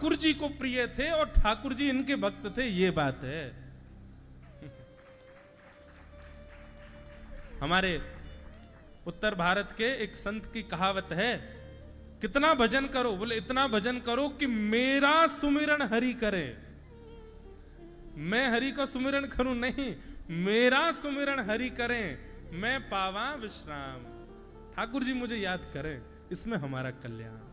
ठाकुर जी को प्रिय थे और ठाकुर जी इनके भक्त थे, ये बात है। हमारे उत्तर भारत के एक संत की कहावत है, कितना भजन करो, बोले इतना भजन करो कि मेरा सुमिरन हरि करे। मैं हरि को सुमिरन करूं नहीं, मेरा सुमिरन हरि करें, मैं पावा विश्राम। ठाकुर जी मुझे याद करें, इसमें हमारा कल्याण।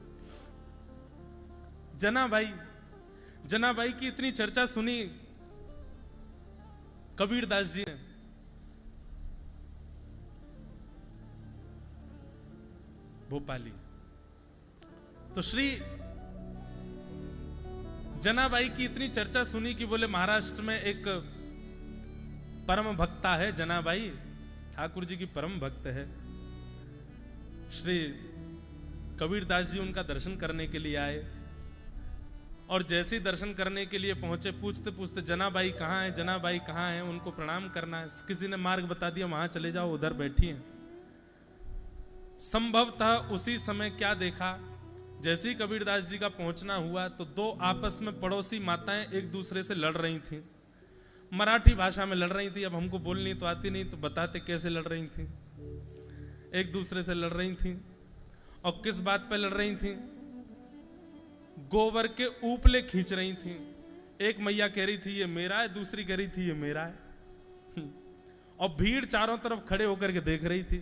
जनाबाई की इतनी चर्चा सुनी कबीरदास जी ने। भोपाली तो श्री जनाबाई की इतनी चर्चा सुनी कि बोले महाराष्ट्र में एक परम भक्ता है जनाबाई, ठाकुर जी की परम भक्त है। श्री कबीरदास जी उनका दर्शन करने के लिए आए और जैसे ही दर्शन करने के लिए पहुंचे, पूछते पूछते जनाबाई कहाँ है, जनाबाई कहाँ है, उनको प्रणाम करना है। किसी ने मार्ग बता दिया, वहां चले जाओ, उधर बैठी हैं। संभवतः उसी समय क्या देखा, जैसे ही कबीरदास जी का पहुंचना हुआ तो दो आपस में पड़ोसी माताएं एक दूसरे से लड़ रही थीं। मराठी भाषा में लड़ रही थी। अब हमको बोलनी तो आती नहीं, तो बताते कैसे लड़ रही थी। एक दूसरे से लड़ रही थी और किस बात पे लड़ रही थी, गोबर के ऊपले खींच रही थी। एक मैया कह रही थी ये मेरा है, दूसरी कह रही थी ये मेरा है, और भीड़ चारों तरफ खड़े होकर के देख रही थी।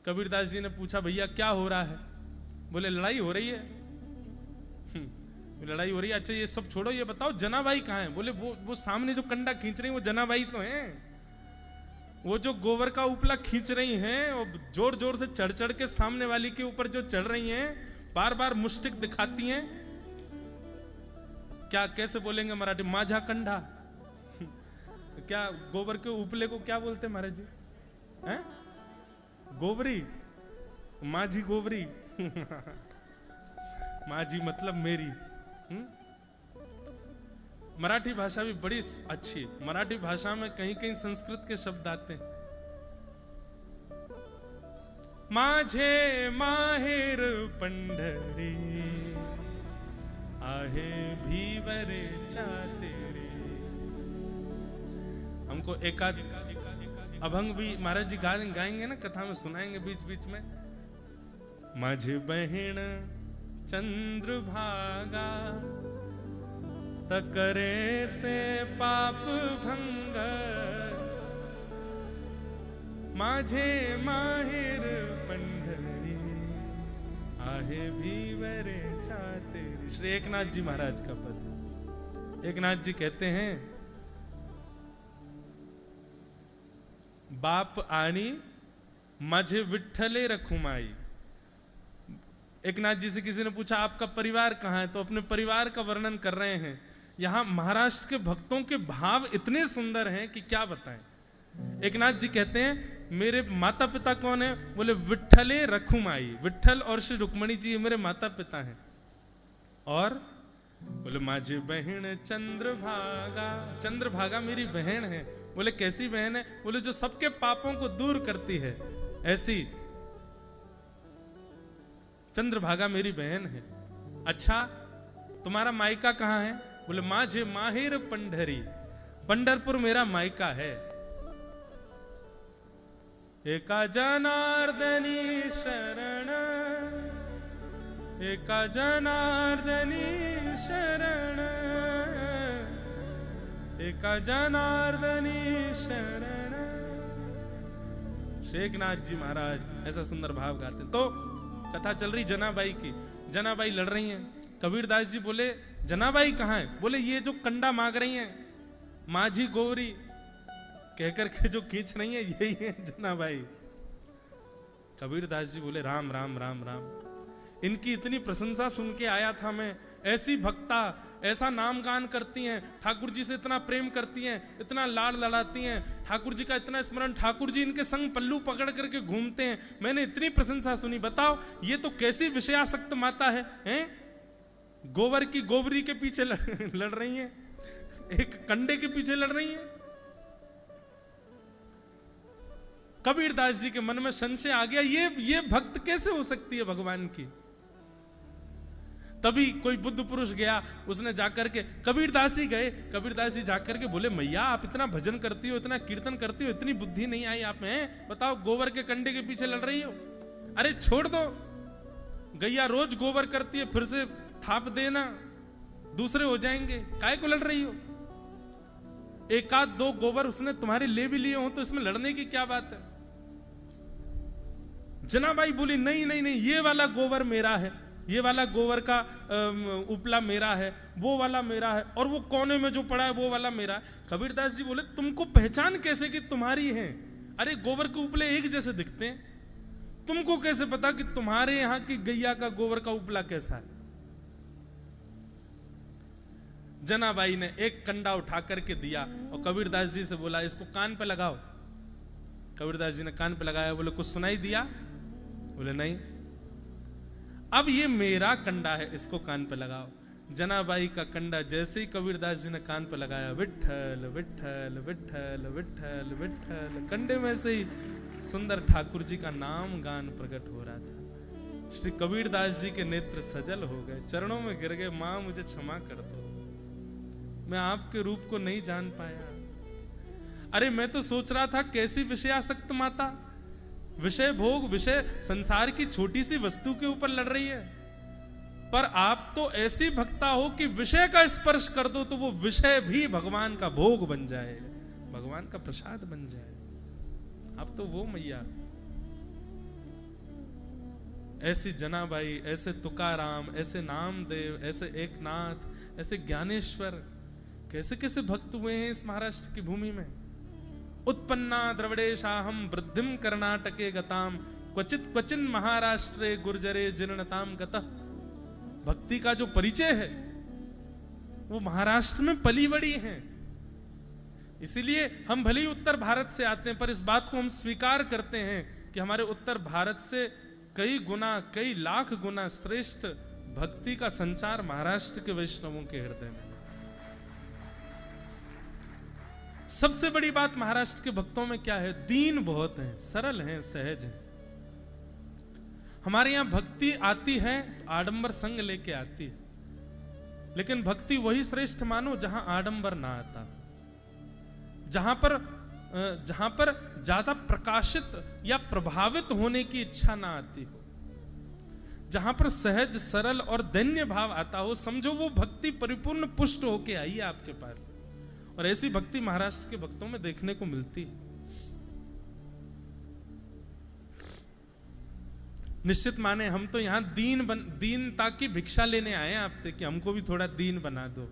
कबीरदास जी ने पूछा भैया क्या हो रहा है? बोले लड़ाई हो रही है। लड़ाई हो रही है, अच्छा ये सब छोड़ो, ये बताओ जनाबाई कहाँ है? बोले वो सामने जो कंडा खींच रही है वो जनाबाई तो है। वो जो गोबर का उपला खींच रही हैं और जोर जोर से चढ़ चढ़ के सामने वाली के ऊपर जो चढ़ रही हैं, बार बार मुष्टिक दिखाती हैं। क्या कैसे बोलेंगे मराठी? माझा कंडा। क्या गोबर के उपले को क्या बोलते हैं महाराज जी? हैं? गोबरी, माझी गोबरी। माझी मतलब मेरी। मराठी भाषा भी बड़ी अच्छी। मराठी भाषा में कहीं कहीं संस्कृत के शब्द आते हैं। माझे माहेर पंढरी आहे भीवरे तेरे। हमको एकाध अभंग भी महाराज जी गाएंगे ना, कथा में सुनाएंगे बीच बीच में। माझे बहन चंद्रभागा तकरे से पाप भंग, माझे माहिर पंढरी आहे भीवरे छाते। श्री एकनाथ जी महाराज का पद। एकनाथ जी कहते हैं बाप आणी माझे विठ्ठले रखुमाई। एकनाथ जी से किसी ने पूछा आपका परिवार कहाँ है, तो अपने परिवार का वर्णन कर रहे हैं। यहां महाराष्ट्र के भक्तों के भाव इतने सुंदर हैं कि क्या बताएं। एकनाथ जी कहते हैं मेरे माता पिता कौन है? बोले विठ्ठले रखुमाई। विठ्ठल और श्री रुक्मणी जी मेरे माता पिता हैं। और बोले माझी बहन चंद्रभागा, चंद्रभागा मेरी बहन है। बोले कैसी बहन है? बोले जो सबके पापों को दूर करती है, ऐसी चंद्रभागा मेरी बहन है। अच्छा तुम्हारा मायका कहाँ है? बोले माझे माहिर पंढरी, पंढरपुर मेरा मायका है। एका जनार्दनी शरण, एका जनार्दनी शरण, एका जनार्दनी शरण। शेखनाथ जी महाराज ऐसा सुंदर भाव गाते। तो कथा चल रही जनाबाई की। जनाबाई लड़ रही हैं। कबीरदास जी बोले जनाबाई कहाँ है? बोले ये जो कंडा मांग रही हैं, माझी गौरी कहकर के जो खींच रही है यही है जनाबाई। कबीरदास जी बोले राम राम राम राम। इनकी इतनी प्रशंसा सुन के आया था मैं। ऐसी भक्ता, ऐसा नाम गान करती हैं, ठाकुर जी से इतना प्रेम करती हैं, इतना लाड़ लड़ाती हैं, ठाकुर जी का इतना स्मरण, ठाकुर जी इनके संग पल्लू पकड़ करके घूमते हैं। मैंने इतनी प्रशंसा सुनी। बताओ ये तो कैसी विषयासक्त माता है, हैं? गोबर की गोबरी के पीछे लड़ रही हैं, एक कंडे के पीछे लड़ रही हैं। कबीरदास जी के मन में संशय आ गया, ये भक्त कैसे हो सकती है भगवान की? तभी कोई बुद्ध पुरुष गया, उसने जाकर के, कबीरदास जी गए, कबीरदास जी जाकर के बोले, मैया आप इतना भजन करती हो, इतना कीर्तन करती हो, इतनी बुद्धि नहीं आई आप में, बताओ गोबर के कंडे के पीछे लड़ रही हो? अरे छोड़ दो, गैया रोज गोबर करती है, फिर से थाप देना, दूसरे हो जाएंगे, काहे को लड़ रही हो? एक आध दो गोबर उसने तुम्हारे ले भी लिए हो तो इसमें लड़ने की क्या बात है? जनाबाई बोली, नहीं नहीं नहीं, ये वाला गोबर मेरा है, ये वाला गोबर का उपला मेरा है, वो वाला मेरा है, और वो कोने में जो पड़ा है वो वाला मेरा है। कबीरदास जी बोले, तुमको पहचान कैसे कि तुम्हारी है? अरे गोबर के उपले एक जैसे दिखते हैं, तुमको कैसे पता कि तुम्हारे यहां की गैया का गोबर का उपला कैसा है? जनाबाई ने एक कंडा उठा करके दिया और कबीरदास जी से बोला, इसको कान पे लगाओ। कबीरदास जी ने कान पे लगाया, बोले कुछ सुनाई दिया? बोले नहीं। अब ये मेरा कंडा है, इसको कान पे लगाओ। जनाबाई का कंडा जैसे ही कबीरदास जी ने कान पे लगाया, विठ्ठल विठ्ठल विठ्ठल विठ्ठल विठ्ठल, कंडे में से ही सुंदर ठाकुर जी का नाम गान प्रकट हो रहा था। श्री कबीरदास जी के नेत्र सजल हो गए, चरणों में गिर गए, मां मुझे क्षमा कर दो, मैं आपके रूप को नहीं जान पाया। अरे मैं तो सोच रहा था कैसी विषयासक्त माता, विषय भोग, विषय संसार की छोटी सी वस्तु के ऊपर लड़ रही है, पर आप तो ऐसी भक्ता हो कि विषय का स्पर्श कर दो तो वो विषय भी भगवान का भोग बन जाए, भगवान का प्रसाद बन जाए। आप तो वो मैया। ऐसी जनाबाई, ऐसे तुकाराम, ऐसे नामदेव, ऐसे एकनाथ, ऐसे ज्ञानेश्वर, कैसे कैसे भक्त हुए हैं इस महाराष्ट्र की भूमि में। उत्पन्ना द्रविड़ेशाहम वृद्धिम कर्नाटके गताम, क्वचित क्वचिन महाराष्ट्रे गुर्जरे जीर्णताम गतः। भक्ति का जो परिचय है वो महाराष्ट्र में पली बड़ी है। इसीलिए हम भले ही उत्तर भारत से आते हैं, पर इस बात को हम स्वीकार करते हैं कि हमारे उत्तर भारत से कई गुना, कई लाख गुना श्रेष्ठ भक्ति का संचार महाराष्ट्र के वैष्णवों के हृदय में। सबसे बड़ी बात महाराष्ट्र के भक्तों में क्या है? दीन बहुत हैं, सरल हैं, सहज हैं। हमारे यहां भक्ति आती है आडंबर संग लेके आती है, लेकिन भक्ति वही श्रेष्ठ मानो जहां आडंबर ना आता, जहां पर ज्यादा प्रकाशित या प्रभावित होने की इच्छा ना आती हो, जहां पर सहज, सरल और दैन्य भाव आता हो, समझो वो भक्ति परिपूर्ण पुष्ट होके आई है आपके पास। और ऐसी भक्ति महाराष्ट्र के भक्तों में देखने को मिलती है। निश्चित माने हम तो यहां दीनता की भिक्षा लेने आए हैं आपसे कि हमको भी थोड़ा दीन बना दो।